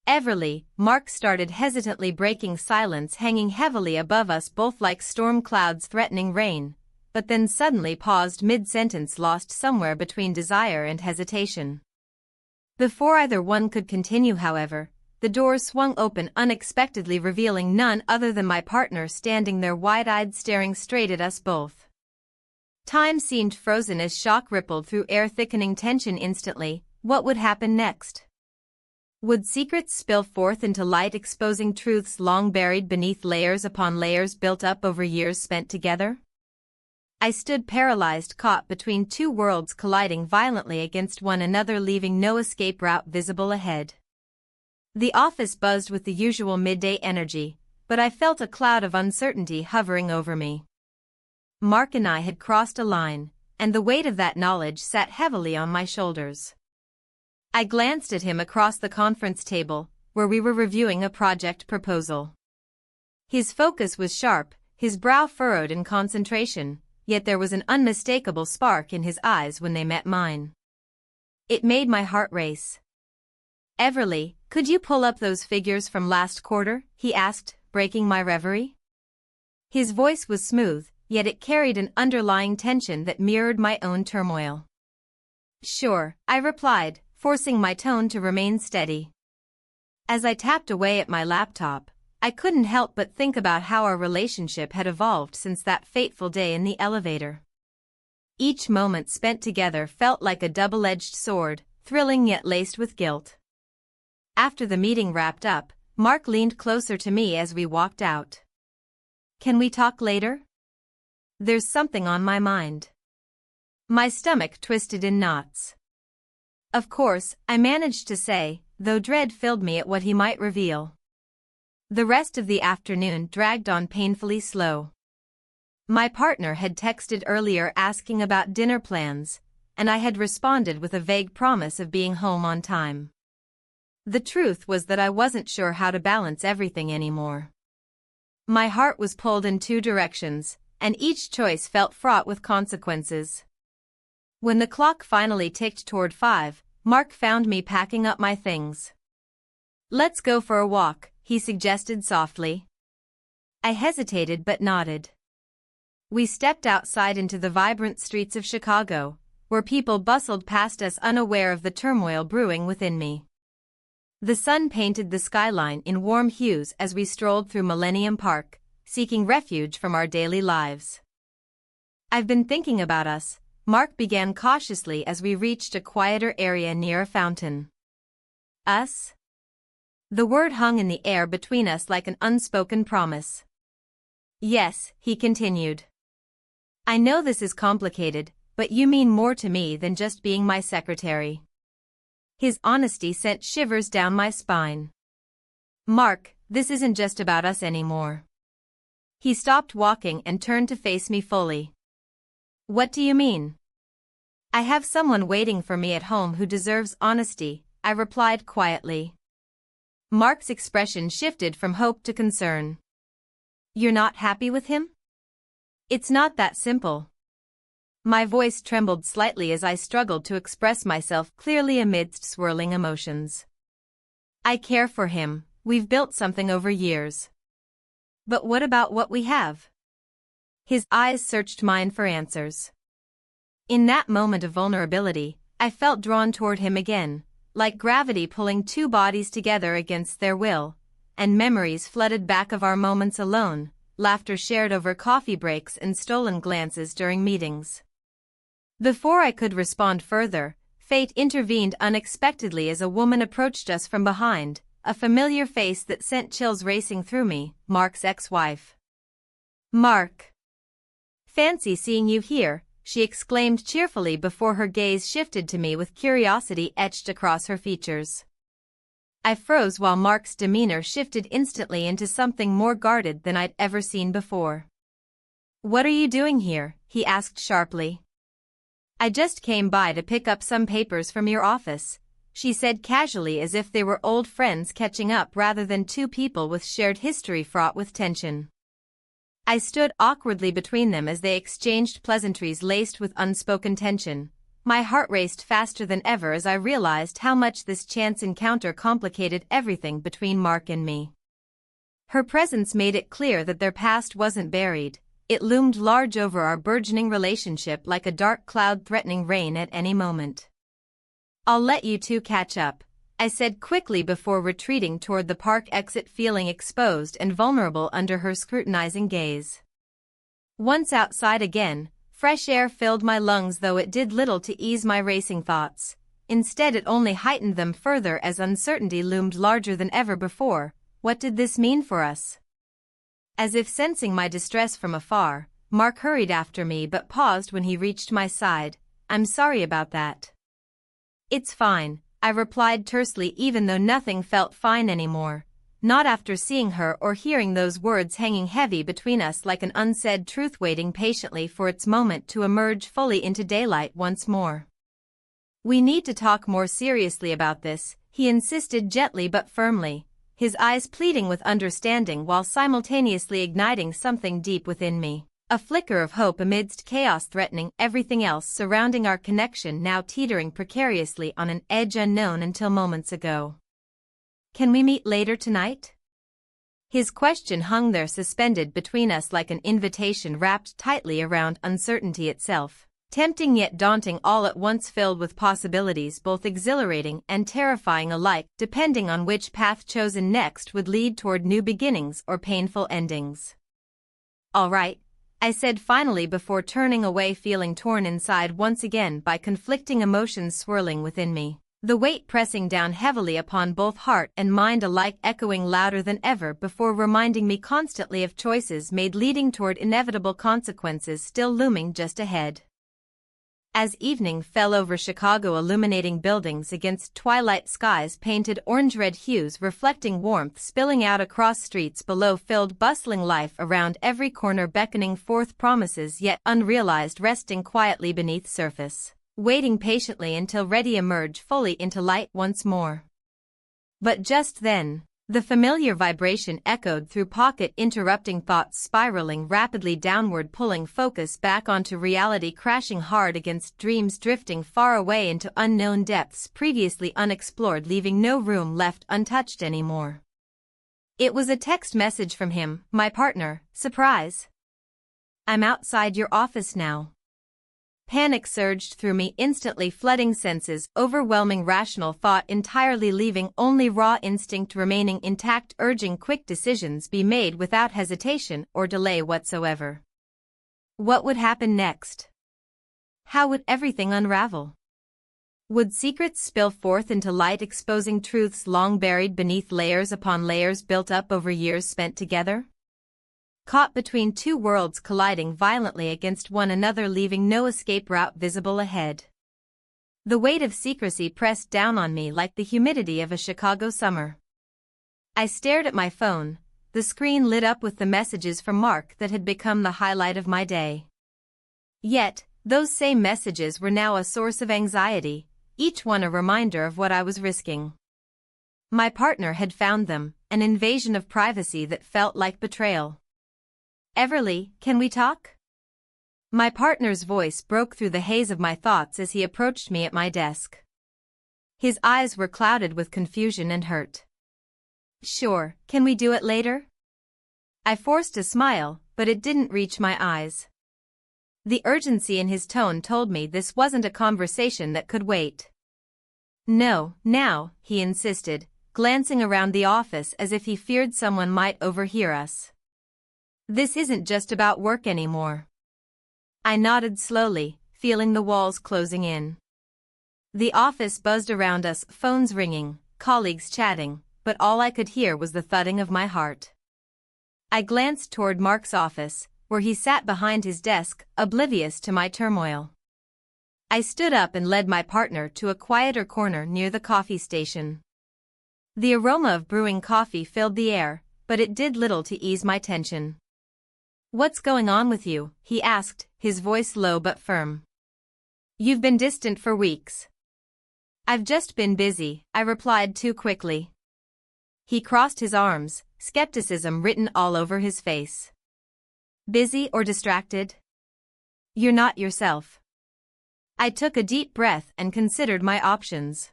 "Everly," Mark started hesitantly, breaking silence hanging heavily above us both like storm clouds threatening rain, but then suddenly paused mid-sentence, lost somewhere between desire and hesitation. Before either one could continue, however, the door swung open unexpectedly, revealing none other than my partner standing there wide-eyed staring straight at us both. Time seemed frozen as shock rippled through air, thickening tension instantly. What would happen next? Would secrets spill forth into light, exposing truths long buried beneath layers upon layers built up over years spent together? I stood paralyzed, caught between two worlds colliding violently against one another, leaving no escape route visible ahead. The office buzzed with the usual midday energy, but I felt a cloud of uncertainty hovering over me. Mark and I had crossed a line, and the weight of that knowledge sat heavily on my shoulders. I glanced at him across the conference table, where we were reviewing a project proposal. His focus was sharp, his brow furrowed in concentration, yet there was an unmistakable spark in his eyes when they met mine. It made my heart race. "Everly, could you pull up those figures from last quarter?" he asked, breaking my reverie. His voice was smooth, yet it carried an underlying tension that mirrored my own turmoil. "Sure," I replied, forcing my tone to remain steady. As I tapped away at my laptop, I couldn't help but think about how our relationship had evolved since that fateful day in the elevator. Each moment spent together felt like a double-edged sword, thrilling yet laced with guilt. After the meeting wrapped up, Mark leaned closer to me as we walked out. "Can we talk later? There's something on my mind." My stomach twisted in knots. "Of course," I managed to say, though dread filled me at what he might reveal. The rest of the afternoon dragged on painfully slow. My partner had texted earlier asking about dinner plans, and I had responded with a vague promise of being home on time. The truth was that I wasn't sure how to balance everything anymore. My heart was pulled in two directions, and each choice felt fraught with consequences. When the clock finally ticked toward 5, Mark found me packing up my things. "Let's go for a walk," he suggested softly. I hesitated but nodded. We stepped outside into the vibrant streets of Chicago, where people bustled past us unaware of the turmoil brewing within me. The sun painted the skyline in warm hues as we strolled through Millennium Park, seeking refuge from our daily lives. "I've been thinking about us," Mark began cautiously as we reached a quieter area near a fountain. "Us?" The word hung in the air between us like an unspoken promise. "Yes," he continued. "I know this is complicated, but you mean more to me than just being my secretary." His honesty sent shivers down my spine. "Mark, this isn't just about us anymore." He stopped walking and turned to face me fully. "What do you mean?" "I have someone waiting for me at home who deserves honesty," I replied quietly. Mark's expression shifted from hope to concern. "You're not happy with him?" "It's not that simple." My voice trembled slightly as I struggled to express myself clearly amidst swirling emotions. "I care for him, we've built something over years." "But what about what we have?" His eyes searched mine for answers. In that moment of vulnerability, I felt drawn toward him again, like gravity pulling two bodies together against their will, and memories flooded back of our moments alone, laughter shared over coffee breaks and stolen glances during meetings. Before I could respond further, fate intervened unexpectedly as a woman approached us from behind, a familiar face that sent chills racing through me, Mark's ex-wife. "Mark. Fancy seeing you here," she exclaimed cheerfully before her gaze shifted to me with curiosity etched across her features. I froze while Mark's demeanor shifted instantly into something more guarded than I'd ever seen before. "What are you doing here?" he asked sharply. "I just came by to pick up some papers from your office," she said casually as if they were old friends catching up rather than two people with shared history fraught with tension. I stood awkwardly between them as they exchanged pleasantries laced with unspoken tension. My heart raced faster than ever as I realized how much this chance encounter complicated everything between Mark and me. Her presence made it clear that their past wasn't buried. It loomed large over our burgeoning relationship like a dark cloud threatening rain at any moment. "I'll let you two catch up," I said quickly before retreating toward the park exit, feeling exposed and vulnerable under her scrutinizing gaze. Once outside again, fresh air filled my lungs, though it did little to ease my racing thoughts. Instead, it only heightened them further as uncertainty loomed larger than ever before. What did this mean for us? As if sensing my distress from afar, Mark hurried after me but paused when he reached my side. "I'm sorry about that." "It's fine," I replied tersely, even though nothing felt fine anymore. Not after seeing her or hearing those words hanging heavy between us like an unsaid truth waiting patiently for its moment to emerge fully into daylight once more. "We need to talk more seriously about this," he insisted gently but firmly, his eyes pleading with understanding while simultaneously igniting something deep within me. A flicker of hope amidst chaos threatening everything else surrounding our connection, now teetering precariously on an edge unknown until moments ago. "Can we meet later tonight?" His question hung there suspended between us like an invitation wrapped tightly around uncertainty itself. Tempting yet daunting all at once, filled with possibilities both exhilarating and terrifying alike, depending on which path chosen next would lead toward new beginnings or painful endings. "All right," I said finally before turning away, feeling torn inside once again by conflicting emotions swirling within me, the weight pressing down heavily upon both heart and mind alike, echoing louder than ever before, reminding me constantly of choices made leading toward inevitable consequences still looming just ahead. As evening fell over Chicago, illuminating buildings against twilight skies painted orange-red hues, reflecting warmth spilling out across streets below, filled bustling life around every corner, beckoning forth promises yet unrealized, resting quietly beneath surface, waiting patiently until ready to emerge fully into light once more. But just then, the familiar vibration echoed through pocket, interrupting thoughts spiraling rapidly downward, pulling focus back onto reality, crashing hard against dreams, drifting far away into unknown depths previously unexplored, leaving no room left untouched anymore. It was a text message from him, my partner. Surprise! "I'm outside your office now." Panic surged through me, instantly flooding senses, overwhelming rational thought entirely, leaving only raw instinct remaining intact, urging quick decisions be made without hesitation or delay whatsoever. What would happen next? How would everything unravel? Would secrets spill forth into light, exposing truths long buried beneath layers upon layers built up over years spent together? Caught between two worlds colliding violently against one another, leaving no escape route visible ahead. The weight of secrecy pressed down on me like the humidity of a Chicago summer. I stared at my phone, the screen lit up with the messages from Mark that had become the highlight of my day. Yet, those same messages were now a source of anxiety, each one a reminder of what I was risking. My partner had found them, an invasion of privacy that felt like betrayal. "Everly, can we talk?" My partner's voice broke through the haze of my thoughts as he approached me at my desk. His eyes were clouded with confusion and hurt. "Sure, can we do it later?" I forced a smile, but it didn't reach my eyes. The urgency in his tone told me this wasn't a conversation that could wait. "No, now," he insisted, glancing around the office as if he feared someone might overhear us. "This isn't just about work anymore." I nodded slowly, feeling the walls closing in. The office buzzed around us, phones ringing, colleagues chatting, but all I could hear was the thudding of my heart. I glanced toward Mark's office, where he sat behind his desk, oblivious to my turmoil. I stood up and led my partner to a quieter corner near the coffee station. The aroma of brewing coffee filled the air, but it did little to ease my tension. "What's going on with you?" he asked, his voice low but firm. "You've been distant for weeks." "I've just been busy," I replied too quickly. He crossed his arms, skepticism written all over his face. "Busy or distracted? You're not yourself." I took a deep breath and considered my options.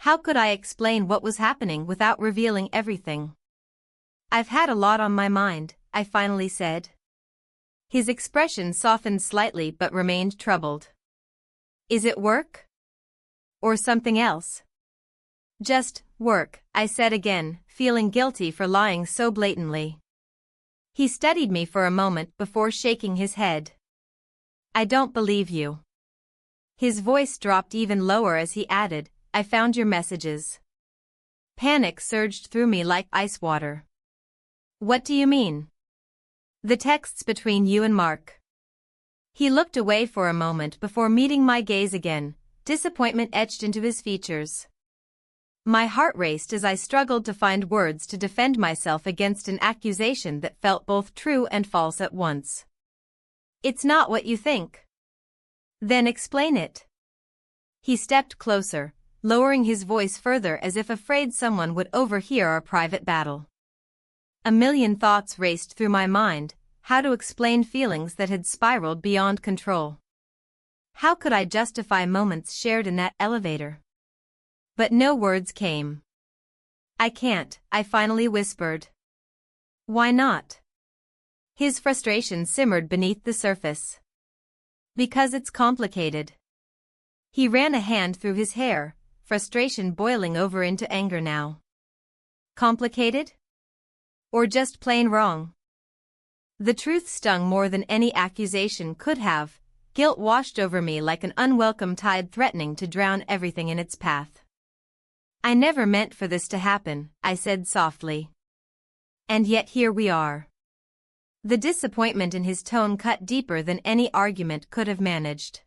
How could I explain what was happening without revealing everything? "I've had a lot on my mind," I finally said. His expression softened slightly but remained troubled. "Is it work? Or something else?" "Just work," I said again, feeling guilty for lying so blatantly. He studied me for a moment before shaking his head. "I don't believe you." His voice dropped even lower as he added, "I found your messages." Panic surged through me like ice water. "What do you mean?" "The texts between you and Mark." He looked away for a moment before meeting my gaze again, disappointment etched into his features. My heart raced as I struggled to find words to defend myself against an accusation that felt both true and false at once. "It's not what you think." "Then explain it." He stepped closer, lowering his voice further as if afraid someone would overhear our private battle. A million thoughts raced through my mind, how to explain feelings that had spiraled beyond control. How could I justify moments shared in that elevator? But no words came. "I can't," I finally whispered. "Why not?" His frustration simmered beneath the surface. Because it's complicated. He ran a hand through his hair, frustration boiling over into anger now. Complicated? Or just plain wrong? The truth stung more than any accusation could have. Guilt washed over me like an unwelcome tide threatening to drown everything in its path. I never meant for this to happen, I said softly. And yet here we are. The disappointment in his tone cut deeper than any argument could have managed.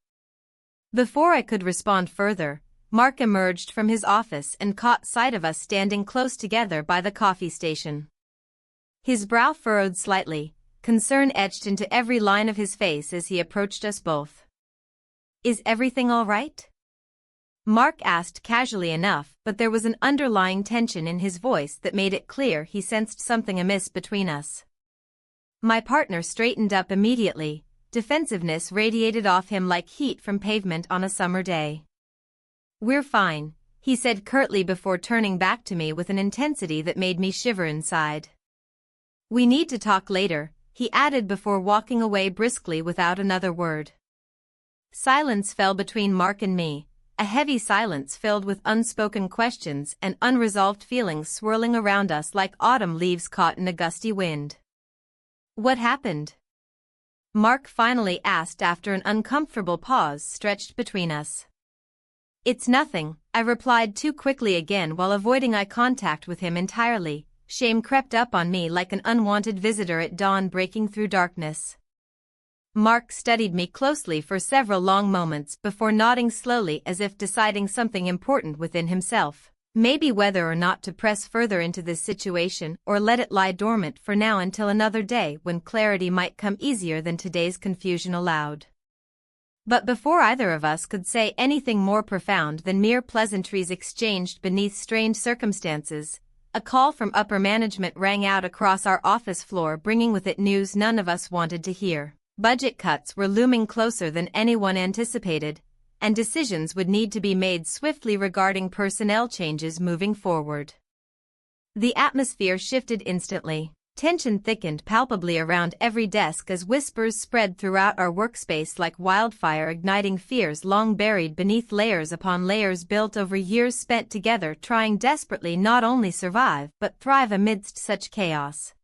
Before I could respond further, Mark emerged from his office and caught sight of us standing close together by the coffee station. His brow furrowed slightly, concern etched into every line of his face as he approached us both. "Is everything all right?" Mark asked casually enough, but there was an underlying tension in his voice that made it clear he sensed something amiss between us. My partner straightened up immediately, defensiveness radiated off him like heat from pavement on a summer day. "We're fine," he said curtly before turning back to me with an intensity that made me shiver inside. "We need to talk later," he added before walking away briskly without another word. Silence fell between Mark and me, a heavy silence filled with unspoken questions and unresolved feelings swirling around us like autumn leaves caught in a gusty wind. "What happened?" Mark finally asked after an uncomfortable pause stretched between us. "It's nothing," I replied too quickly again while avoiding eye contact with him entirely. Shame crept up on me like an unwanted visitor at dawn breaking through darkness. Mark studied me closely for several long moments before nodding slowly as if deciding something important within himself. Maybe whether or not to press further into this situation or let it lie dormant for now until another day when clarity might come easier than today's confusion allowed. But before either of us could say anything more profound than mere pleasantries exchanged beneath strained circumstances, a call from upper management rang out across our office floor, bringing with it news none of us wanted to hear. Budget cuts were looming closer than anyone anticipated, and decisions would need to be made swiftly regarding personnel changes moving forward. The atmosphere shifted instantly. Tension thickened palpably around every desk as whispers spread throughout our workspace like wildfire, igniting fears long buried beneath layers upon layers built over years spent together trying desperately not only survive but thrive amidst such chaos.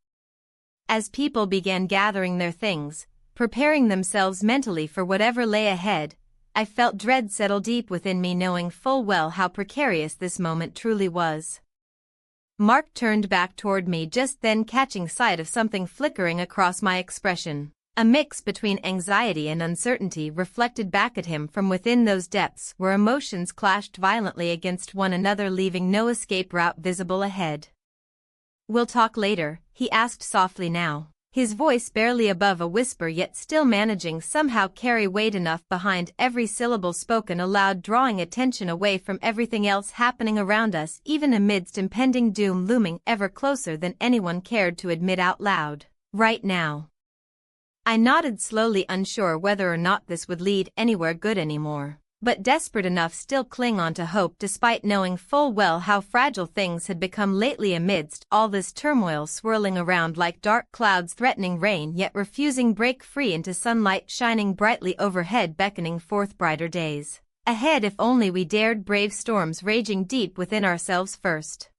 As people began gathering their things, preparing themselves mentally for whatever lay ahead, I felt dread settle deep within me, knowing full well how precarious this moment truly was. Mark turned back toward me just then, catching sight of something flickering across my expression. A mix between anxiety and uncertainty reflected back at him from within those depths where emotions clashed violently against one another, leaving no escape route visible ahead. "We'll talk later," he asked softly now, his voice barely above a whisper yet still managing somehow carry weight enough behind every syllable spoken aloud, drawing attention away from everything else happening around us even amidst impending doom looming ever closer than anyone cared to admit out loud. "Right now." I nodded slowly, unsure whether or not this would lead anywhere good anymore, but desperate enough still cling on to hope despite knowing full well how fragile things had become lately amidst all this turmoil, swirling around like dark clouds threatening rain yet refusing break free into sunlight shining brightly overhead, beckoning forth brighter days ahead if only we dared brave storms raging deep within ourselves first.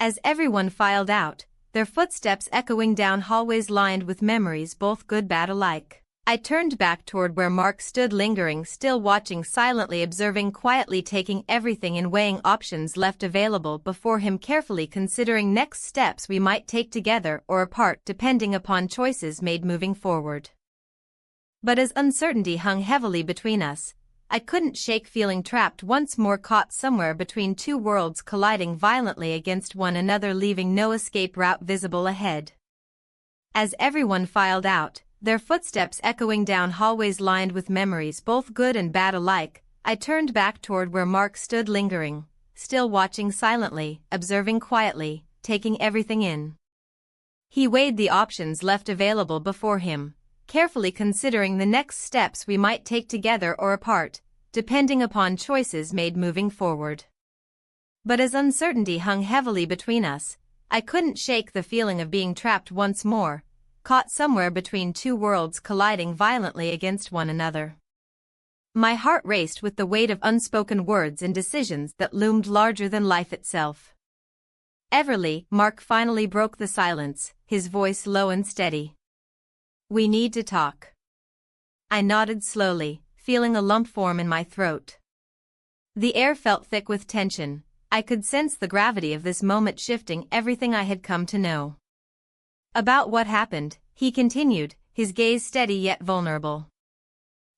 As everyone filed out, their footsteps echoing down hallways lined with memories both good bad alike, I turned back toward where Mark stood lingering, still watching silently, observing quietly, taking everything in, weighing options left available before him, carefully considering next steps we might take together or apart depending upon choices made moving forward. But as uncertainty hung heavily between us, I couldn't shake feeling trapped once more, caught somewhere between two worlds colliding violently against one another, leaving no escape route visible ahead. As everyone filed out, their footsteps echoing down hallways lined with memories both good and bad alike, I turned back toward where Mark stood lingering, still watching silently, observing quietly, taking everything in. He weighed the options left available before him, carefully considering the next steps we might take together or apart, depending upon choices made moving forward. But as uncertainty hung heavily between us, I couldn't shake the feeling of being trapped once more, caught somewhere between two worlds colliding violently against one another. My heart raced with the weight of unspoken words and decisions that loomed larger than life itself. "Everly," Mark finally broke the silence, his voice low and steady. "We need to talk." I nodded slowly, feeling a lump form in my throat. The air felt thick with tension. I could sense the gravity of this moment shifting everything I had come to know. "About what happened," he continued, his gaze steady yet vulnerable.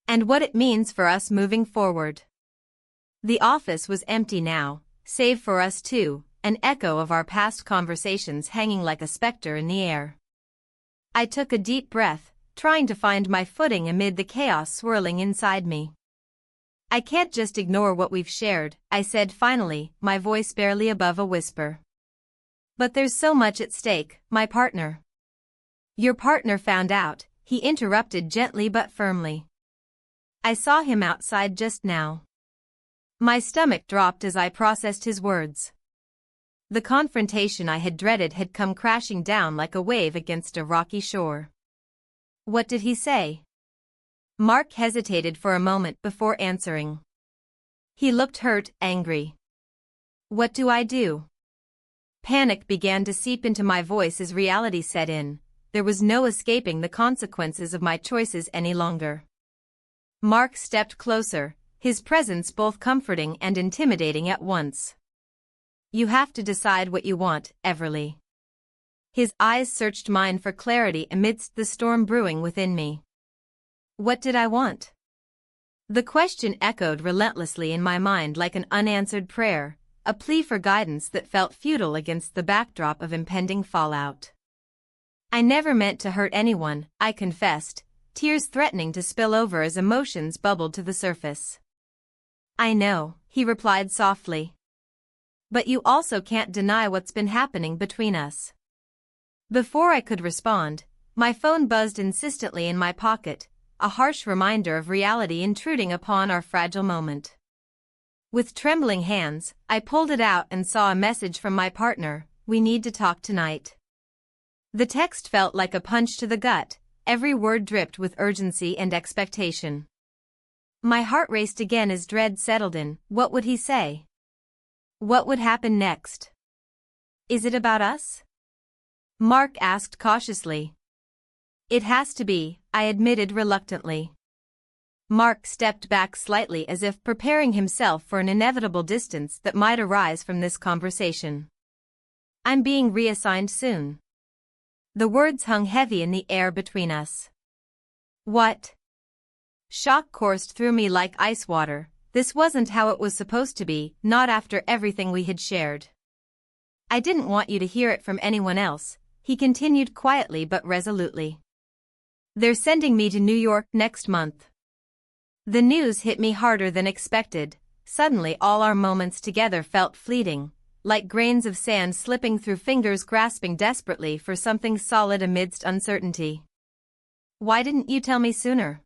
"And what it means for us moving forward." The office was empty now, save for us two, an echo of our past conversations hanging like a specter in the air. I took a deep breath, trying to find my footing amid the chaos swirling inside me. "I can't just ignore what we've shared," I said finally, my voice barely above a whisper. "But there's so much at stake, my partner." "Your partner found out," he interrupted gently but firmly. "I saw him outside just now." My stomach dropped as I processed his words. The confrontation I had dreaded had come crashing down like a wave against a rocky shore. "What did he say?" Mark hesitated for a moment before answering. He looked hurt, angry. "What do I do?" Panic began to seep into my voice as reality set in. There was no escaping the consequences of my choices any longer. Mark stepped closer, his presence both comforting and intimidating at once. "You have to decide what you want, Everly." His eyes searched mine for clarity amidst the storm brewing within me. What did I want? The question echoed relentlessly in my mind like an unanswered prayer, a plea for guidance that felt futile against the backdrop of impending fallout. "I never meant to hurt anyone," I confessed, tears threatening to spill over as emotions bubbled to the surface. "I know," he replied softly. "But you also can't deny what's been happening between us." Before I could respond, my phone buzzed insistently in my pocket, a harsh reminder of reality intruding upon our fragile moment. With trembling hands, I pulled it out and saw a message from my partner, "We need to talk tonight." The text felt like a punch to the gut, every word dripped with urgency and expectation. My heart raced again as dread settled in. What would he say? What would happen next? "Is it about us?" Mark asked cautiously. "It has to be," I admitted reluctantly. Mark stepped back slightly as if preparing himself for an inevitable distance that might arise from this conversation. "I'm being reassigned soon." The words hung heavy in the air between us. "What?" Shock coursed through me like ice water. This wasn't how it was supposed to be, not after everything we had shared. "I didn't want you to hear it from anyone else," he continued quietly but resolutely. "They're sending me to New York next month." The news hit me harder than expected. Suddenly all our moments together felt fleeting, like grains of sand slipping through fingers grasping desperately for something solid amidst uncertainty. "Why didn't you tell me sooner?"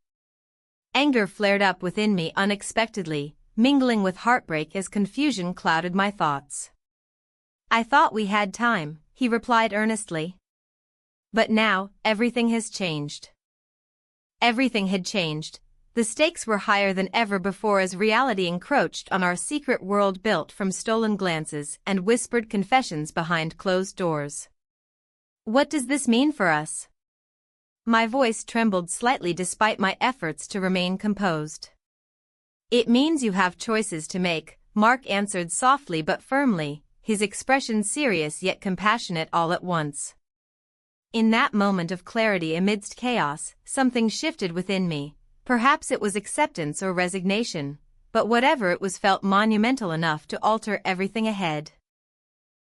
Anger flared up within me unexpectedly, mingling with heartbreak as confusion clouded my thoughts. "I thought we had time," he replied earnestly. "But now, everything has changed." Everything had changed. The stakes were higher than ever before as reality encroached on our secret world built from stolen glances and whispered confessions behind closed doors. "What does this mean for us?" My voice trembled slightly despite my efforts to remain composed. "It means you have choices to make," Mark answered softly but firmly, his expression serious yet compassionate all at once. In that moment of clarity amidst chaos, something shifted within me. Perhaps it was acceptance or resignation, but whatever it was felt monumental enough to alter everything ahead.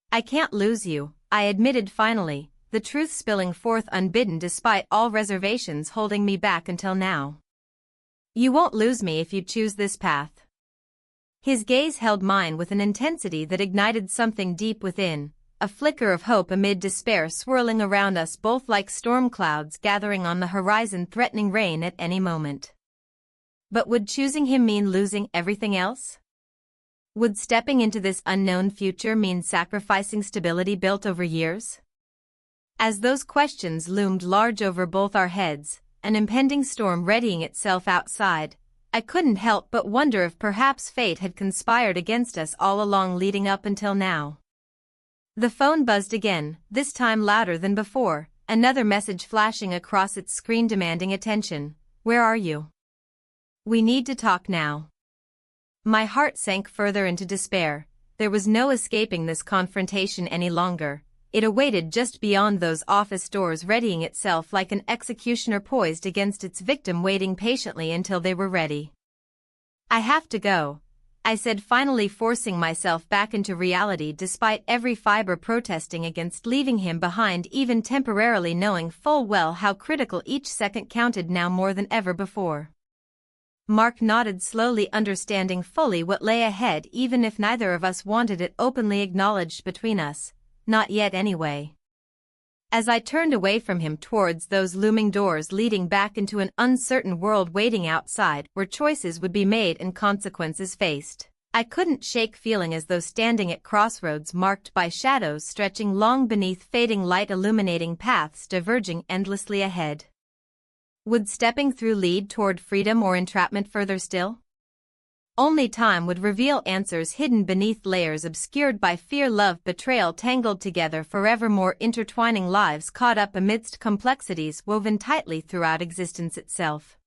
"I can't lose you," I admitted finally, the truth spilling forth unbidden despite all reservations holding me back until now. "You won't lose me if you choose this path." His gaze held mine with an intensity that ignited something deep within, a flicker of hope amid despair swirling around us both like storm clouds gathering on the horizon threatening rain at any moment. But would choosing him mean losing everything else? Would stepping into this unknown future mean sacrificing stability built over years? As those questions loomed large over both our heads, an impending storm readying itself outside, I couldn't help but wonder if perhaps fate had conspired against us all along leading up until now. The phone buzzed again, this time louder than before, another message flashing across its screen demanding attention. Where are you? We need to talk now. My heart sank further into despair. There was no escaping this confrontation any longer. It awaited just beyond those office doors, readying itself like an executioner poised against its victim, waiting patiently until they were ready. I have to go, I said, finally forcing myself back into reality despite every fiber protesting against leaving him behind, even temporarily, knowing full well how critical each second counted now more than ever before. Mark nodded slowly, understanding fully what lay ahead, even if neither of us wanted it openly acknowledged between us. Not yet anyway. As I turned away from him towards those looming doors leading back into an uncertain world waiting outside, where choices would be made and consequences faced, I couldn't shake feeling as though standing at crossroads marked by shadows stretching long beneath fading light, illuminating paths diverging endlessly ahead. Would stepping through lead toward freedom or entrapment further still? Only time would reveal answers hidden beneath layers obscured by fear, love, betrayal, tangled together, forevermore intertwining lives caught up amidst complexities woven tightly throughout existence itself.